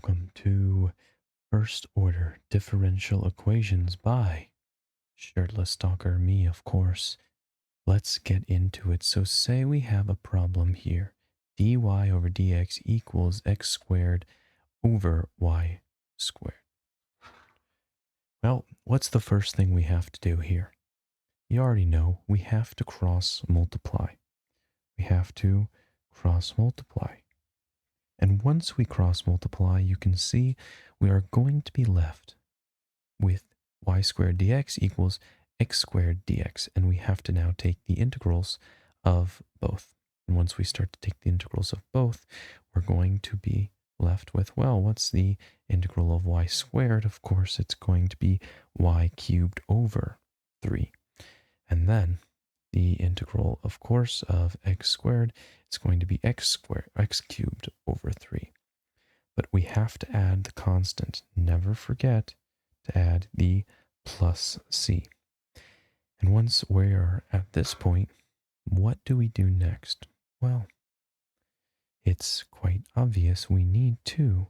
welcome to First Order Differential Equations by Shirtless Stalker, me, of course. Let's get into it. So say we have a problem here. dy over dx equals x squared over y squared. Well, what's the first thing we have to do here? You already know we have to cross multiply. We have to cross multiply. And once we cross multiply, you can see we are going to be left with y squared dx equals x squared dx. And we have to now take the integrals of both. And once we start to take the integrals of both, we're going to be left with, well, what's the integral of y squared? Of course, it's going to be y cubed over 3. And then the integral, of course, of x squared is going to be x cubed over 3. But we have to add the constant. Never forget to add the plus c. And once we're at this point, what do we do next? Well, it's quite obvious we need to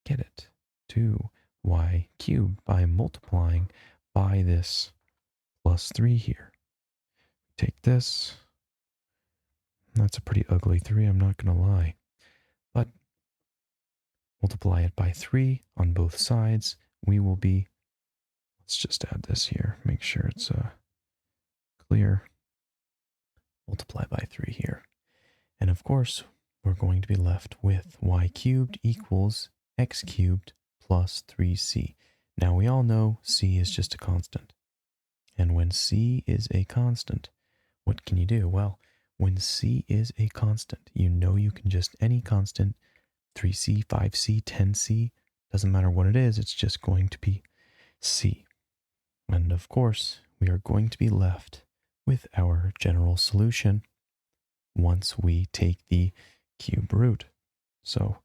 get it to y cubed by multiplying by this plus 3 here. Take this. That's a pretty ugly 3, I'm not going to lie. But multiply it by 3 on both sides. We will be, let's just add this here, make sure it's clear. Multiply by 3 here. And of course, we're going to be left with y cubed equals x cubed plus 3c. Now we all know c is just a constant. And when c is a constant, what can you do? Well, when c is a constant, you know you can just any constant, 3c, 5c, 10c, doesn't matter what it is, it's just going to be c. And of course, we are going to be left with our general solution once we take the cube root. So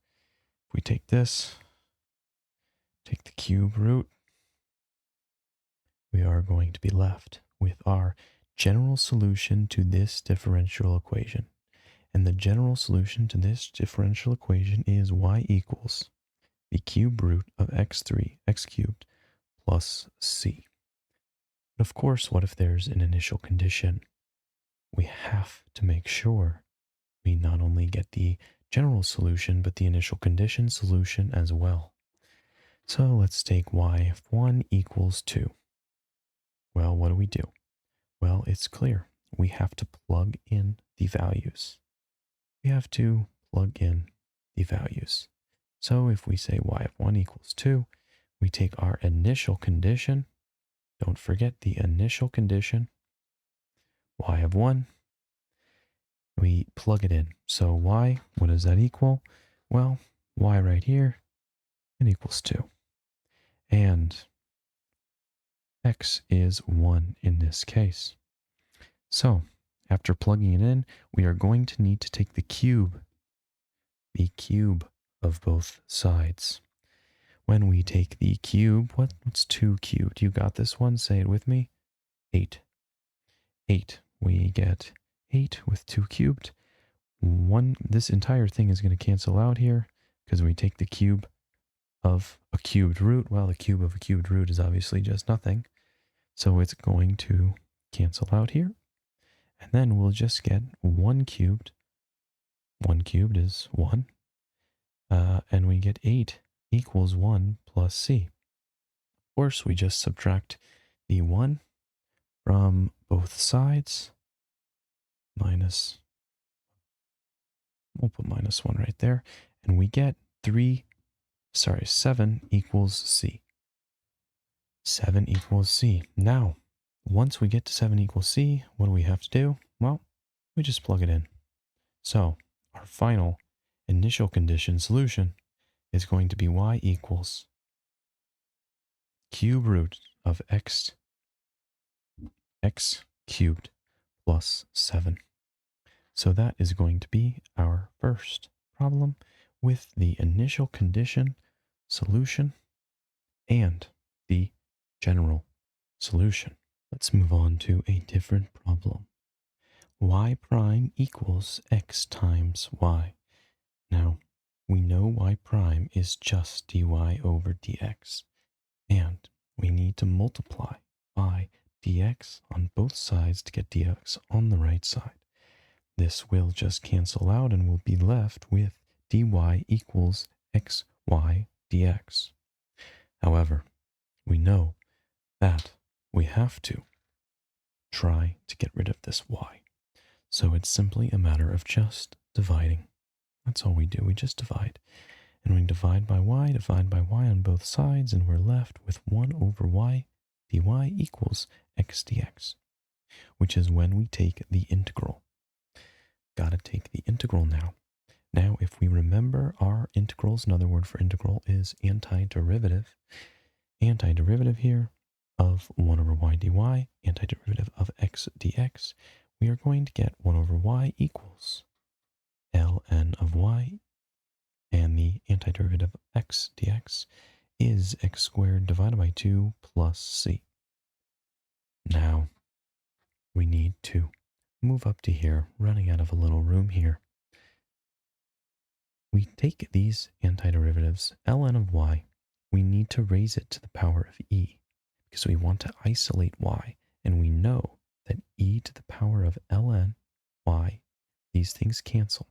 if we take this, take the cube root, we are going to be left with our general solution to this differential equation. And the general solution to this differential equation is y equals the cube root of x3, x cubed, plus c. But of course, what if there's an initial condition? We have to make sure we not only get the general solution, but the initial condition solution as well. So let's take y if 1 equals 2. Well, what do? Well, it's clear. We have to plug in the values. We have to plug in the values. So if we say y of 1 equals 2, we take our initial condition. Don't forget the initial condition. Y of 1. We plug it in. So y, what does that equal? Well, y right here, it equals 2. And x is 1 in this case. So after plugging it in, we are going to need to take the cube of both sides. When we take the cube, what's 2 cubed? You got this one? Say it with me. 8. 8. We get 8 with 2 cubed. This entire thing is going to cancel out here because we take the cube of a cubed root. Well, the cube of a cubed root is obviously just nothing. So it's going to cancel out here. And then we'll just get 1 cubed. 1 cubed is 1. And we get 8 equals 1 plus c. Of course, we just subtract the 1 from both sides. We'll put minus 1 right there. And we get 7 equals c. 7 equals c. Now, once we get to 7 equals c, what do we have to do? Well, we just plug it in. So our final initial condition solution is going to be y equals cube root of x cubed plus 7. So that is going to be our first problem with the initial condition solution and the general solution. Let's move on to a different problem. Y prime equals x times y. Now, we know y prime is just dy over dx, and we need to multiply by dx on both sides to get dx on the right side. This will just cancel out and we'll be left with dy equals xy dx. However, we know that we have to try to get rid of this y. So it's simply a matter of just dividing. That's all we do. We just divide. And we divide by y on both sides, and we're left with 1 over y dy equals x dx, which is when we take the integral. Gotta take the integral now. Now, if we remember our integrals, another word for integral is antiderivative. Antiderivative here of 1 over y dy, antiderivative of x dx, we are going to get 1 over y equals ln of y, and the antiderivative of x dx is x squared divided by 2 plus c. Now, we need to move up to here, running out of a little room here. We take these antiderivatives, ln of y, we need to raise it to the power of e, because we want to isolate y, and we know that e to the power of ln y, these things cancel,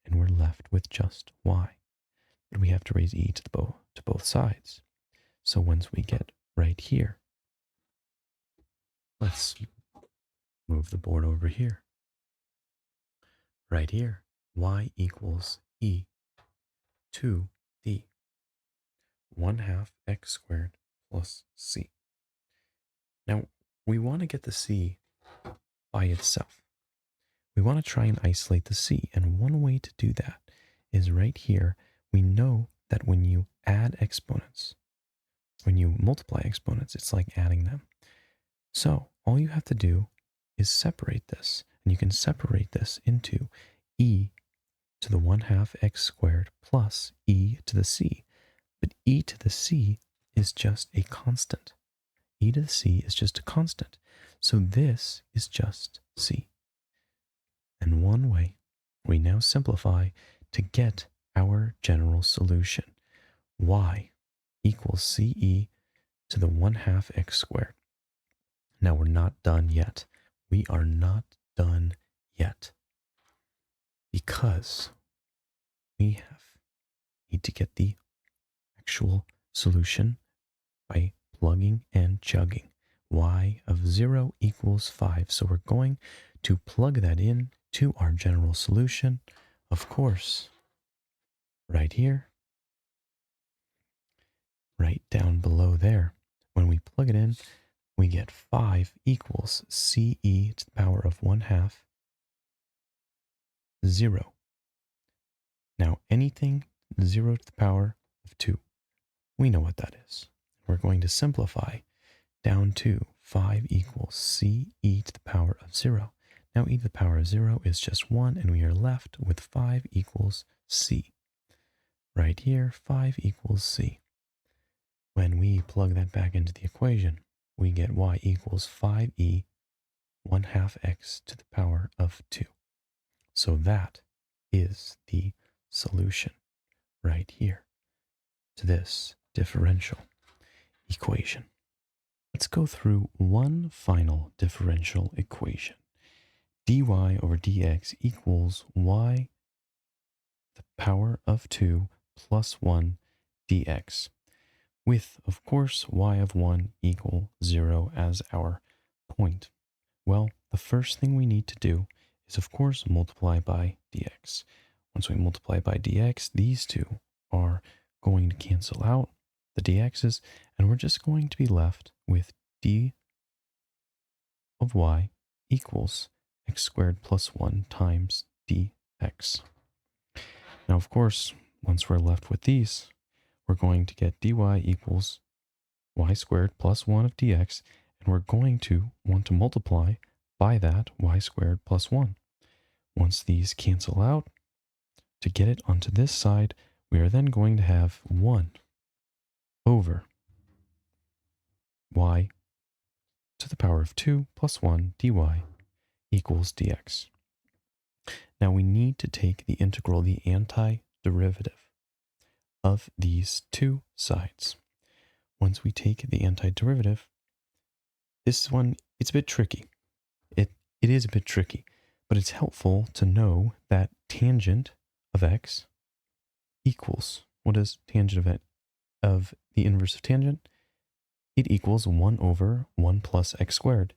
and we're left with just y. But we have to raise e to both sides. So once we get right here, let's move the board over here. Right here, y equals e to the 1/2 x squared plus c. Now, we want to get the c by itself. We want to try and isolate the c, and one way to do that is right here. We know that when you add exponents, when you multiply exponents, it's like adding them. So all you have to do is separate this, and you can separate this into e to the 1/2 x squared plus e to the c. But e to the c is just a constant. E to the c is just a constant. So this is just c. And one way we now simplify to get our general solution. Y equals ce to the 1/2 x squared. Now we're not done yet. We are not done yet, because we need to get the actual solution by plugging and chugging. Y of 0 equals 5. So we're going to plug that in to our general solution. Of course, right here, right down below there, when we plug it in, we get 5 equals ce to the power of 1/2 0. Now anything 0 to the power of 2, we know what that is. We're going to simplify down to 5 equals ce to the power of 0. Now e to the power of 0 is just 1, and we are left with 5 equals c. Right here, 5 equals c. When we plug that back into the equation, we get y equals 5e 1/2 x to the power of 2. So that is the solution right here to this differential equation. Let's go through one final differential equation. dy over dx equals y to the power of 2 plus 1 dx, with, of course, y of 1 equal 0 as our point. Well, the first thing we need to do is, of course, multiply by dx. Once we multiply by dx, these two are going to cancel out the dx's, and we're just going to be left with d of y equals x squared plus 1 times dx. Now, of course, once we're left with these, we're going to get dy equals y squared plus 1 of dx, and we're going to want to multiply by that y squared plus 1. Once these cancel out, to get it onto this side, we are then going to have 1 over y to the power of 2 plus 1 dy equals dx. Now we need to take the integral, the antiderivative antiderivative of these two sides. Once we take the antiderivative, this one, it's a bit tricky. It is a bit tricky, but it's helpful to know that tangent of x equals, what is tangent of the inverse of tangent? It equals 1 over 1 plus x squared.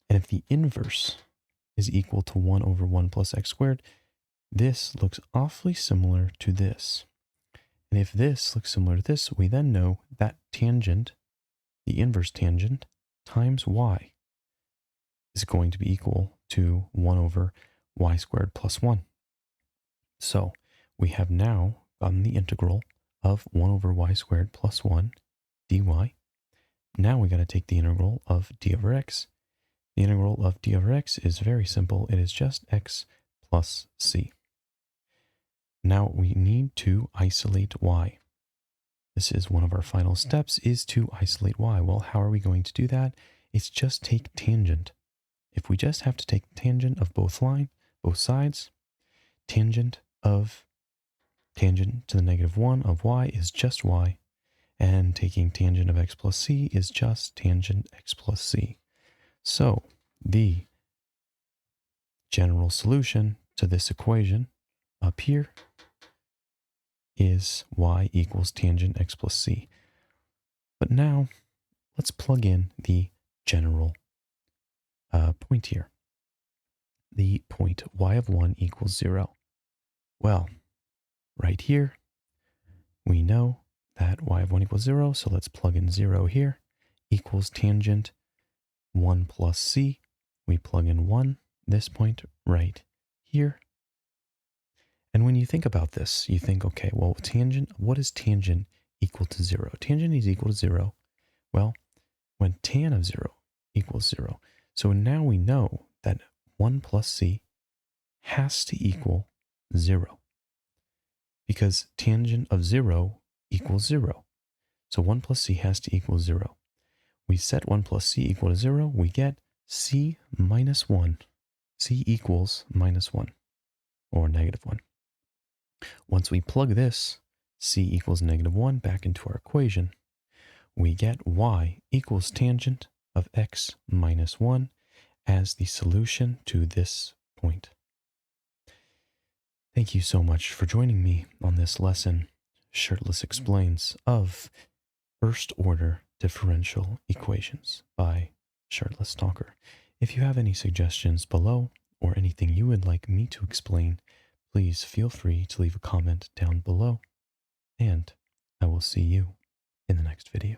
And if the inverse is equal to 1 over 1 plus x squared, this looks awfully similar to this. And if this looks similar to this, we then know that tangent, the inverse tangent, times y is going to be equal to 1 over y squared plus 1. So we have now gotten the integral of 1 over y squared plus 1 dy. Now we got to take the integral of d over x. The integral of d over x is very simple. It is just x plus c. Now we need to isolate y. This is one of our final steps, is to isolate y. Well, how are we going to do that? It's just take tangent. If we just have to take tangent of both sides, tangent to the negative 1 of y is just y, and taking tangent of x plus c is just tangent x plus c. So the general solution to this equation up here is y equals tangent x plus c. But now let's plug in the general point here. The point y of 1 equals 0. Well, right here, we know that y of 1 equals 0, so let's plug in 0 here, equals tangent 1 plus c. We plug in 1, this point right here. And when you think about this, you think, okay, well, tangent, what is tangent equal to 0? Tangent is equal to 0. Well, when tan of 0 equals 0. So now we know that 1 plus c has to equal 0. Because tangent of 0 equals 0. So 1 plus c has to equal 0. We set 1 plus c equal to 0. We get c minus 1. C equals minus 1, or negative 1. Once we plug this, c equals negative 1, back into our equation, we get y equals tangent of x minus 1 as the solution to this point. Thank you so much for joining me on this lesson, Shirtless Explains, of first order differential equations by Shirtless Talker. If you have any suggestions below or anything you would like me to explain, please feel free to leave a comment down below, and I will see you in the next video.